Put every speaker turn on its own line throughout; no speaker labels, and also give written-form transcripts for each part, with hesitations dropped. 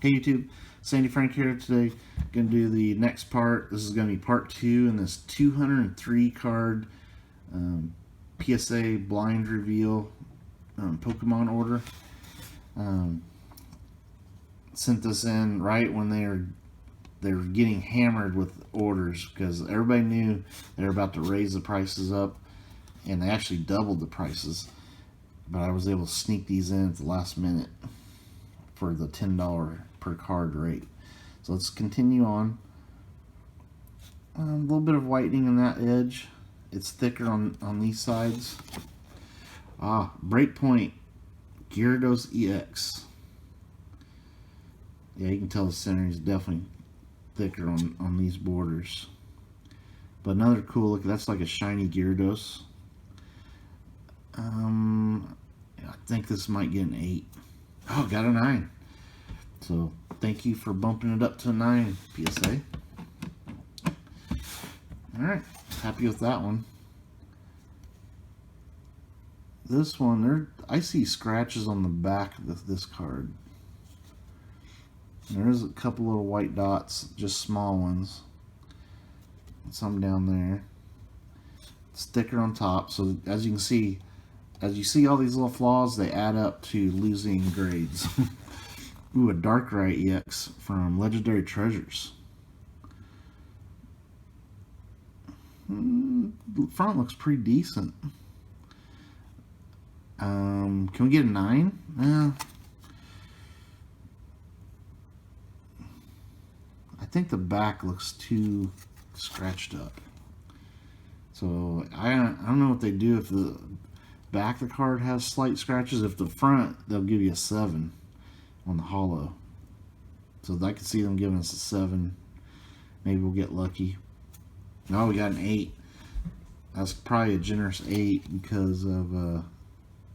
Hey YouTube, Sandy Frank here today. Going to do the next part. This is going to be part 2 in this 203 card PSA blind reveal Pokemon order. Sent this in right when they were getting hammered with orders because everybody knew they were about to raise the prices up, and they actually doubled the prices. But I was able to sneak these in at the last minute for the $10 per card rate. So let's continue on. A little bit of whitening in that edge. It's thicker on these sides. Breakpoint Gyarados EX. Yeah, you can tell the centering is definitely thicker on these borders. But another cool look, that's like a shiny Gyarados. I think this might get an 8. Oh, got a 9. So thank you for bumping it up to a 9, PSA. Alright, happy with that one. This one, I see scratches on the back of this card. There's a couple little white dots, just small ones. Some down there. It's thicker on top, so as you can see, as you see all these little flaws, they add up to losing grades. Ooh, a Darkrai EX from Legendary Treasures. The front looks pretty decent. Can we get a 9? I think the back looks too scratched up. So I don't know what they do if the back of the card has slight scratches. If the front, they'll give you a 7 on the hollow. So I could see them giving us a 7. Maybe we'll get lucky. No, we got an 8. That's probably a generous 8 because of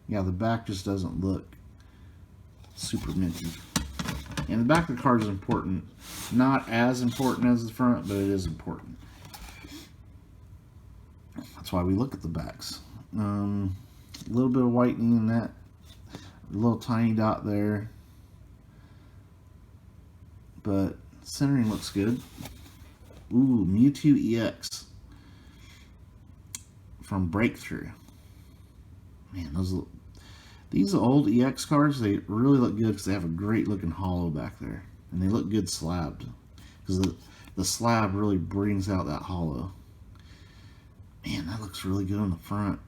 yeah, the back just doesn't look super minty. And the back of the card is important. Not as important as the front, but it is important. That's why we look at the backs. A little bit of whitening in that. A little tiny dot there. But centering looks good. Ooh, Mewtwo EX from Breakthrough. Man, these old EX cards, they really look good because they have a great looking hollow back there. And they look good slabbed. Because the slab really brings out that hollow. Man, that looks really good on the front.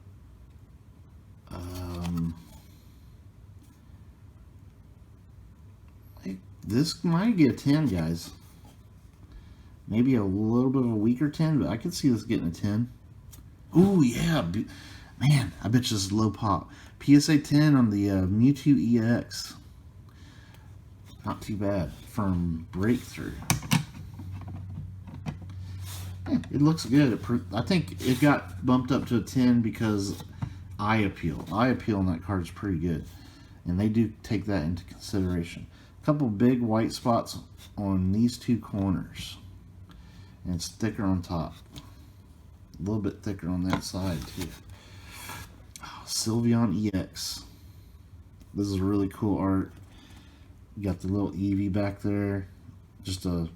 This might get a 10, guys. Maybe a little bit of a weaker 10, but I could see this getting a 10. Ooh, yeah. Man, I bet you this is low pop. PSA 10 on the Mewtwo EX. Not too bad. From Breakthrough. Yeah, it looks good. I think it got bumped up to a 10 because eye appeal. Eye appeal on that card is pretty good. And they do take that into consideration. A couple big white spots on these two corners. And it's thicker on top. A little bit thicker on that side too. Oh, Sylveon EX. This is really cool art. You got the little Eevee back there. Just a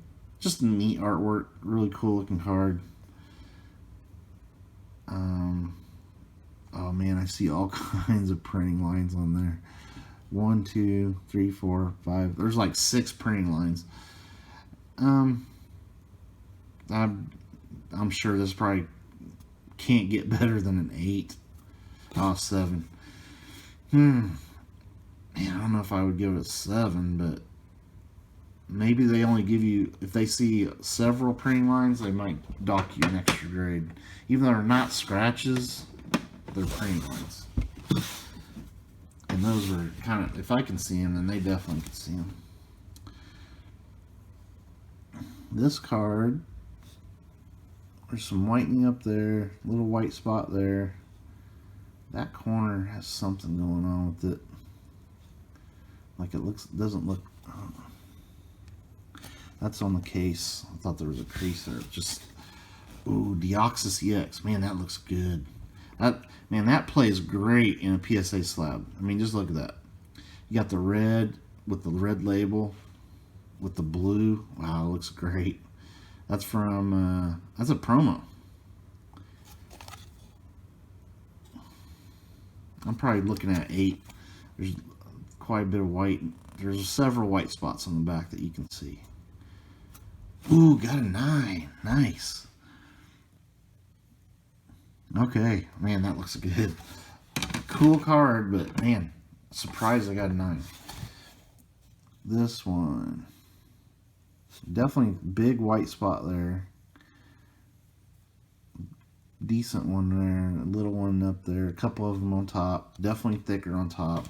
neat artwork. Really cool looking card. Oh man, I see all kinds of printing lines on there. 1, 2, 3, 4, 5. There's like 6 printing lines. I'm sure this probably can't get better than an 8. Oh, 7. Man, I don't know if I would give it a 7, but maybe they only give you, if they see several printing lines, they might dock you an extra grade. Even though they're not scratches, they're printing lines. And those are kind of, if I can see them, then they definitely can see them. This card, there's some whitening up there, little white spot there. That corner has something going on with it. Like it doesn't look. That's on the case. I thought there was a crease there. Just, ooh, Deoxys EX. Man, that looks good. That plays great in a PSA slab. I mean, just look at that. You got the red with the red label. with the blue. Wow, it looks great. That's from, that's a promo. I'm probably looking at 8. There's quite a bit of white. There's several white spots on the back that you can see. Ooh, got a 9. Nice. Okay, man, that looks good. Cool card, but man, surprised I got a 9. This one, definitely big white spot there. Decent one there, a little one up there, a couple of them on top. Definitely thicker on top.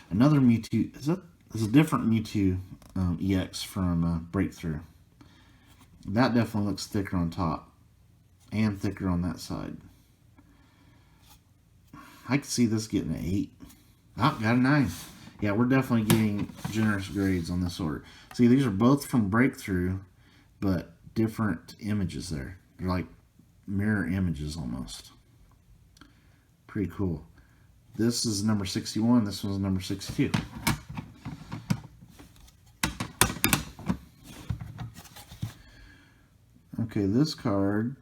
Another Mewtwo. Is a different Mewtwo EX from Breakthrough. That definitely looks thicker on top and thicker on that side. I could see this getting an 8. Oh, got a 9. Yeah, we're definitely getting generous grades on this order. See, these are both from Breakthrough, but different images there. They're like mirror images almost. Pretty cool. This is number 61. This one's number 62. Okay, this card,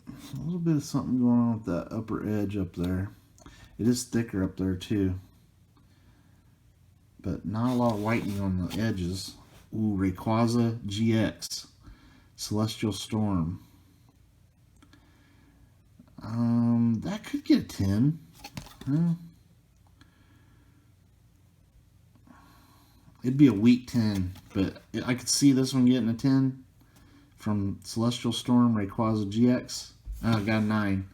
a little bit of something going on with that upper edge up there. It is thicker up there too, but not a lot of whitening on the edges. Ooh, Rayquaza GX, Celestial Storm. That could get a 10. It'd be a weak 10, but I could see this one getting a 10 from Celestial Storm, Rayquaza GX. Oh, I got a 9.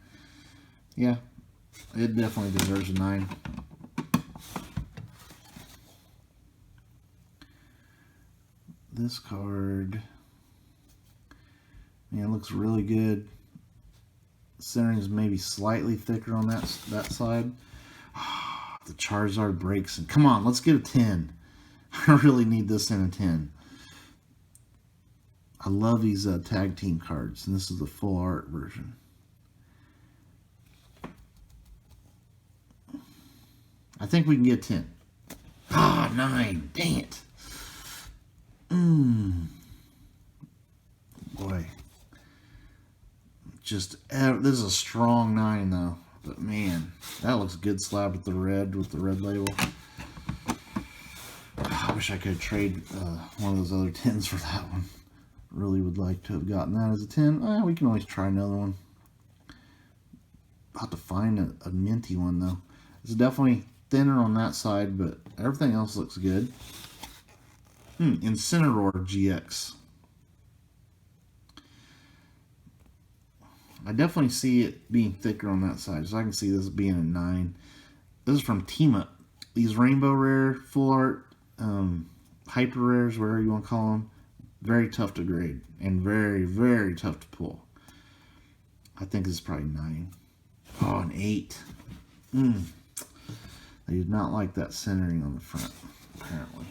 Yeah, it definitely deserves a 9. This card, man, it looks really good. Centering is maybe slightly thicker on that side. The Charizard breaks, and come on, let's get a 10. I really need this in a 10. I love these tag team cards, and this is the full art version. I think we can get 10. Ah, 9. Dang it. Boy. Just, this is a strong 9 though. But man, that looks good slab with the red label. I wish I could trade one of those other 10s for that one. Really would like to have gotten that as a 10. We can always try another one. About to find a minty one though. It's definitely thinner on that side, but everything else looks good. Incineroar GX. I definitely see it being thicker on that side, so I can see this being a 9. This is from Team Up. These Rainbow Rare, Full Art, Hyper Rares, whatever you want to call them, very tough to grade and very, very tough to pull. I think this is probably 9. Oh, an 8. They did not like that centering on the front, apparently.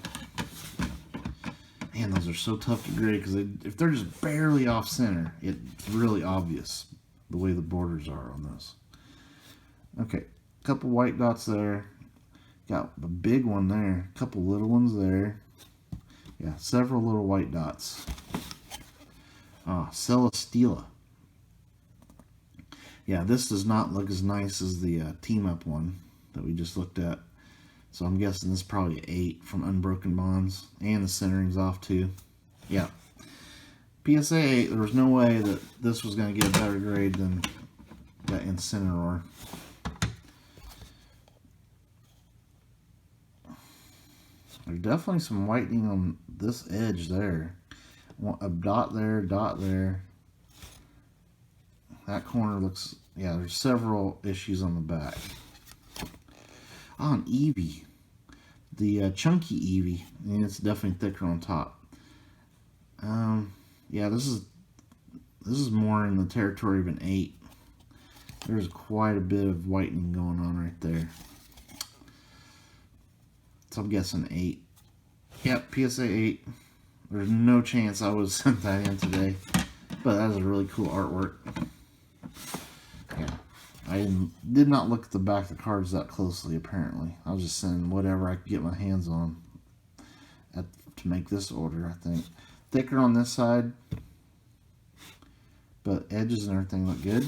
Man, those are so tough to grade because if they're just barely off center, it's really obvious the way the borders are on those. Okay, a couple white dots there. Got a big one there. A couple little ones there. Yeah, several little white dots. Celesteela. Yeah, this does not look as nice as the Team Up one that we just looked at. So I'm guessing this is probably 8 from Unbroken Bonds. And the centering's off too. Yeah. PSA 8, there was no way that this was going to get a better grade than that Incineroar. There's definitely some whitening on this edge there. A dot there, dot there. That corner looks, yeah, there's several issues on the back. An Eevee. The chunky Eevee. And it's definitely thicker on top. Yeah, this is more in the territory of an 8. There's quite a bit of whitening going on right there. So I'm guessing 8. Yep, PSA 8. There's no chance I would have sent that in today. But that is a really cool artwork. Yeah. I did not look at the back of the cards that closely, apparently. I was just sending whatever I could get my hands on at to make this order, I think. Thicker on this side, but edges and everything look good.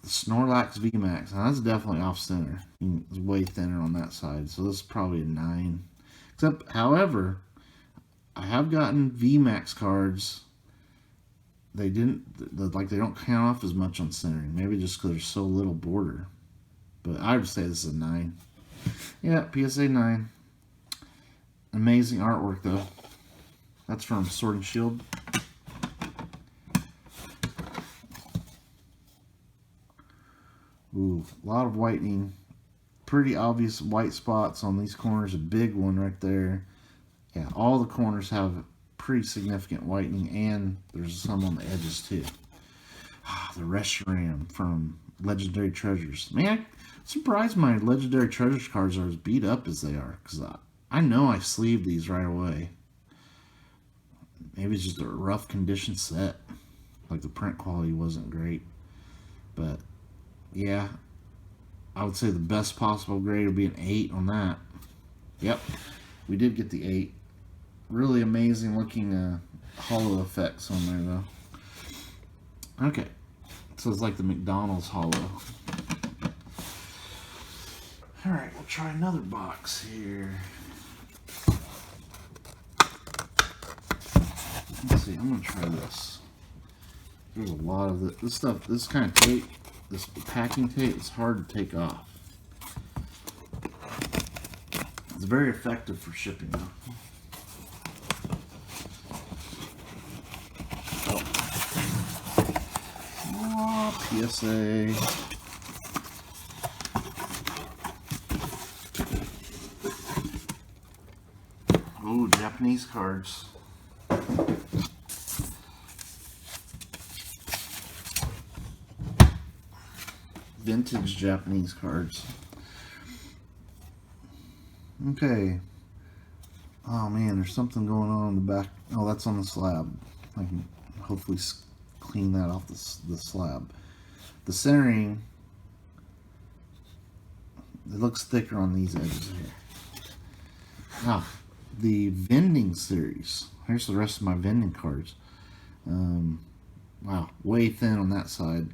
The Snorlax VMAX, now that's definitely off center. It's way thinner on that side, so this is probably a 9. Except, however, I have gotten VMAX cards. They don't count off as much on centering. Maybe just because there's so little border. But I would say this is a 9. Yeah, PSA 9. Amazing artwork though. That's from Sword and Shield. Ooh, a lot of whitening. Pretty obvious white spots on these corners. A big one right there. Yeah, all the corners have pretty significant whitening, and there's some on the edges too. The Reshiram from Legendary Treasures. Man, I'm surprised my Legendary Treasures cards are as beat up as they are, because I know I sleeved these right away. Maybe it's just a rough condition set. Like the print quality wasn't great. But yeah, I would say the best possible grade would be an 8 on that. Yep, we did get the 8. Really amazing looking hollow effects on there though. Okay, so it's like the McDonald's hollow. Alright, we'll try another box here. Let's see, I'm going to try this. There's a lot of this stuff, this kind of tape, this packing tape, it's hard to take off. It's very effective for shipping though. Oh, PSA. Oh, Japanese cards. Vintage Japanese cards. Okay. Oh man, there's something going on in the back. Oh, that's on the slab. I can hopefully clean that off the slab. The centering, it looks thicker on these edges here. Now, the vending series. Here's the rest of my vending cards. Wow, way thin on that side.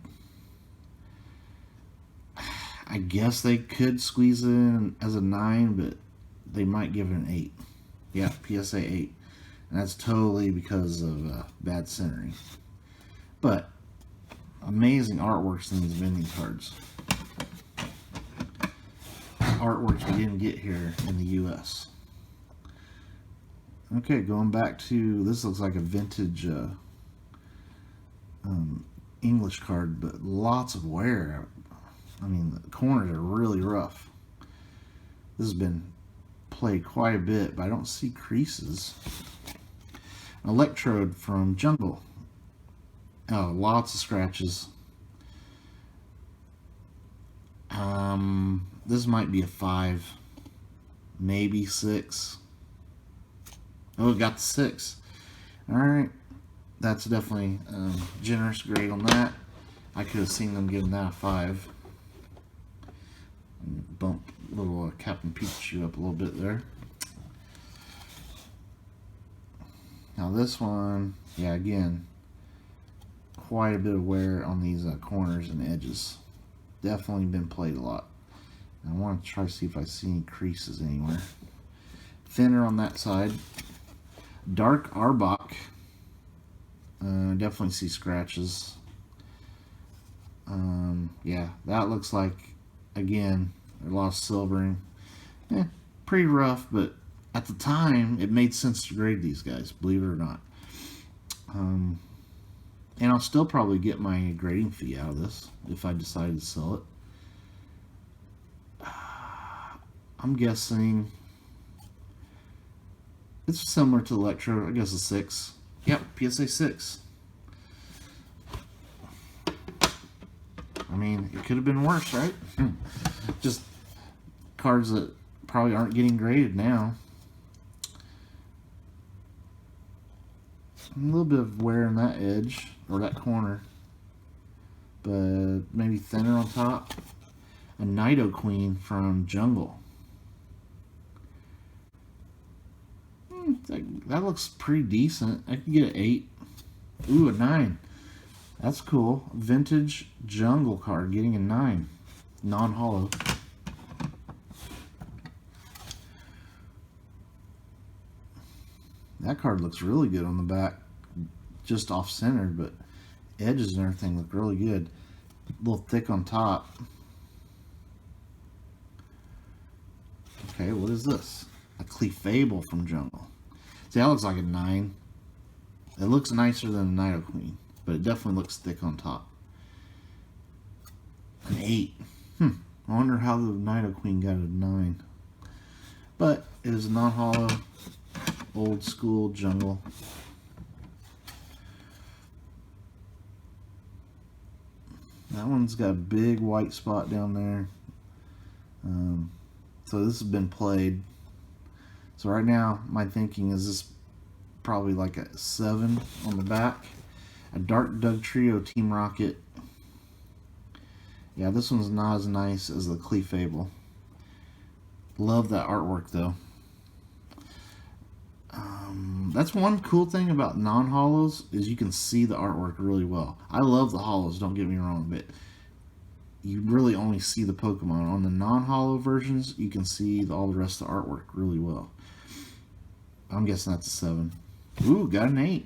I guess they could squeeze it in as a 9, but they might give it an 8. Yeah, PSA 8. And that's totally because of bad centering. But amazing artworks in these vending cards. Artworks we didn't get here in the US. Okay, going back to, this looks like a vintage English card, but lots of wear. I mean, the corners are really rough. This has been played quite a bit, but I don't see creases. Electrode from Jungle. Oh, lots of scratches. This might be a 5, maybe 6. Oh, it got the 6. Alright, that's definitely generous grade on that. I could have seen them giving that a 5. Bump little Captain Pikachu up a little bit there. Now this one, yeah, again, quite a bit of wear on these corners and edges. Definitely been played a lot. I want to try to see if I see any creases anywhere. Thinner on that side. Dark Arbok. Definitely see scratches. Yeah, that looks like, again, a lot of silvering. Pretty rough, but at the time, it made sense to grade these guys, believe it or not. And I'll still probably get my grading fee out of this if I decided to sell it. I'm guessing it's similar to Electro. I guess a 6. Yep, PSA 6. I mean, it could have been worse, right? Just cards that probably aren't getting graded now. A little bit of wear in that edge, or that corner. But maybe thinner on top. A Nido Queen from Jungle. That looks pretty decent. I could get an 8. Ooh, a 9. That's cool. Vintage Jungle card, getting a 9. Non-hollow. That card looks really good on the back. Just off-centered, but edges and everything look really good. A little thick on top. Okay, what is this? A Clefable from Jungle. See, that looks like a 9. It looks nicer than a Nido Queen, but it definitely looks thick on top. An 8. I wonder how the Nido Queen got a 9. But it is a non-hollow, old school Jungle. That one's got a big white spot down there. So this has been played. So right now, my thinking is this probably like a 7 on the back. A Dark Doug Trio Team Rocket. Yeah, this one's not as nice as the Clefable. Love that artwork though. That's one cool thing about non-hollows is you can see the artwork really well. I love the hollows, don't get me wrong, but you really only see the Pokemon. On the non-hollow versions, you can see all the rest of the artwork really well. I'm guessing that's a 7. Ooh, got an 8.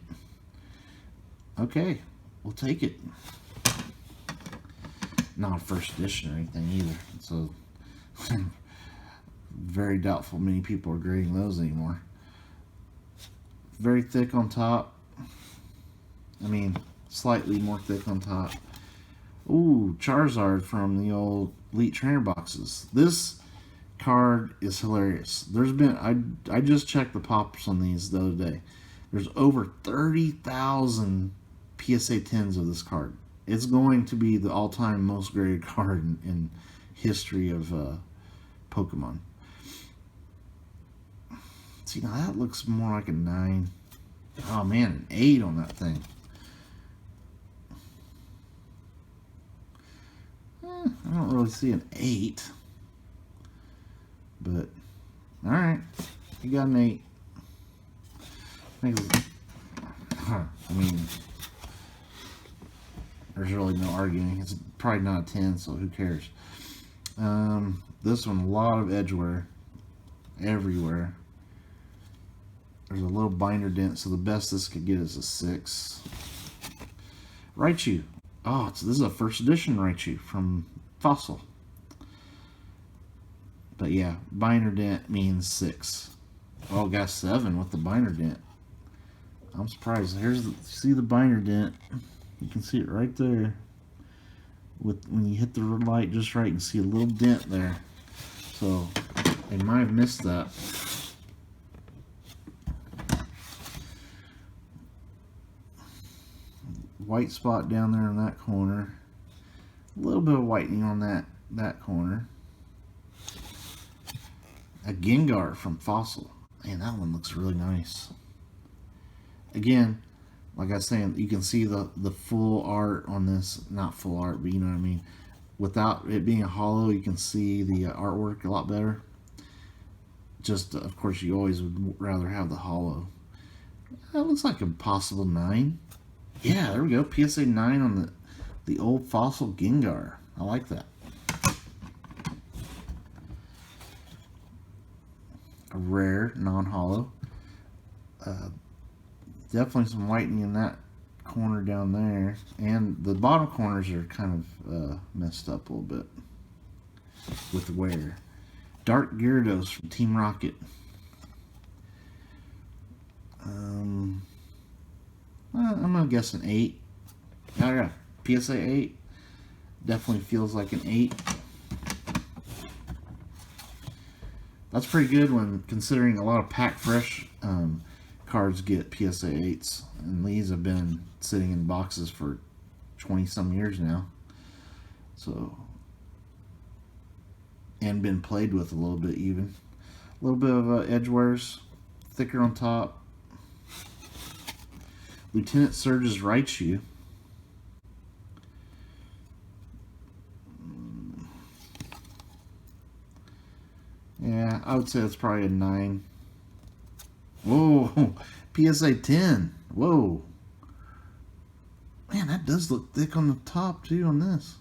Okay, we'll take it. Not a first edition or anything either, so very doubtful many people are grading those anymore. Very thick on top. I mean, slightly more thick on top. Ooh, Charizard from the old Elite Trainer boxes. This card is hilarious. There's been, I just checked the pops on these the other day. There's over 30,000 PSA 10s of this card. It's going to be the all-time most graded card in history of Pokemon. See, now that looks more like a 9. Oh man, an 8 on that thing. I don't really see an 8. But, alright. You got an 8. I mean, there's really no arguing. It's probably not a 10, so who cares? This one, a lot of edge wear everywhere. There's a little binder dent, so the best this could get is a 6. Raichu. Oh, this is a first edition Raichu from Fossil. But yeah, binder dent means 6. Oh, got 7 with the binder dent. I'm surprised. See the binder dent. You can see it right there. When you hit the light just right, you can see a little dent there. So they might have missed that. White spot down there in that corner. A little bit of whitening on that corner. A Gengar from Fossil. Man, that one looks really nice. Again, like I was saying, you can see the full art on this. Not full art, but you know what I mean. Without it being a hollow, you can see the artwork a lot better. Just, of course, you always would rather have the hollow. That looks like a possible 9. Yeah, there we go. PSA 9 on the old Fossil Gengar. I like that. A rare, non-hollow. Definitely some whitening in that corner down there. And the bottom corners are kind of messed up a little bit with the wear. Dark Gyarados from Team Rocket. I'm going to guess an 8. Oh yeah, PSA 8. Definitely feels like an 8. That's pretty good when considering a lot of Pack Fresh cards get PSA 8s. And these have been sitting in boxes for 20 some years now. So, and been played with a little bit even. A little bit of edge wears, thicker on top. Lieutenant Surge's Raichu. Yeah, I would say that's probably a 9. Whoa, PSA 10. Whoa. Man, that does look thick on the top too on this.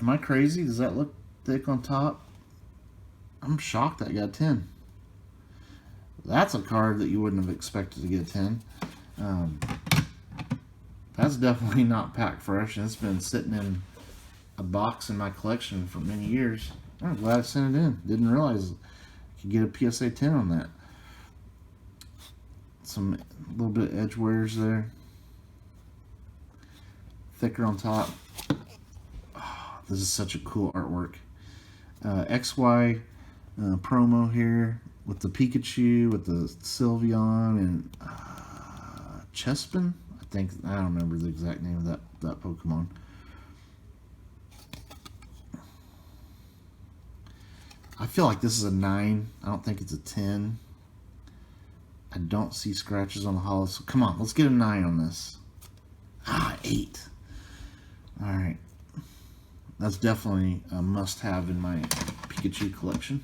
Am I crazy? Does that look thick on top? I'm shocked that got 10. That's a card that you wouldn't have expected to get 10. That's definitely not packed fresh. It's been sitting in a box in my collection for many years. I'm glad I sent it in. Didn't realize you could get a PSA 10 on that. Some little bit of edge wears there. Thicker on top. Oh, this is such a cool artwork. XY promo here with the Pikachu, with the Sylveon, and Chespin. I don't remember the exact name of that Pokemon. I feel like this is a 9. I don't think it's a 10. I don't see scratches on the hollow. So come on, let's get a 9 on this. 8. All right. That's definitely a must-have in my Pikachu collection.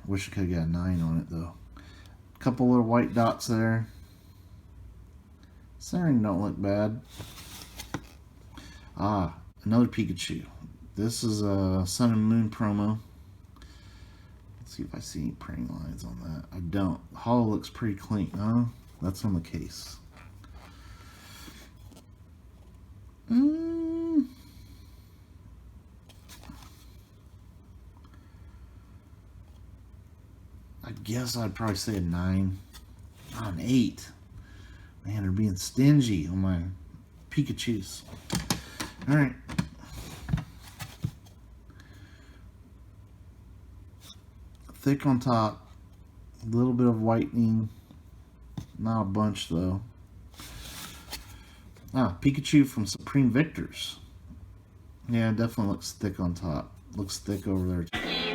Wish I could have got a 9 on it, though. A couple little white dots there. Centering don't look bad. Another Pikachu. This is a Sun and Moon promo. Let's see if I see any printing lines on that. I don't. The hollow looks pretty clean. Oh, that's on the case. I guess I'd probably say a 9. An 8. Man, they're being stingy on my Pikachus. Alright. Thick on top. A little bit of whitening. Not a bunch, though. Pikachu from Supreme Victors. Yeah, it definitely looks thick on top. Looks thick over there.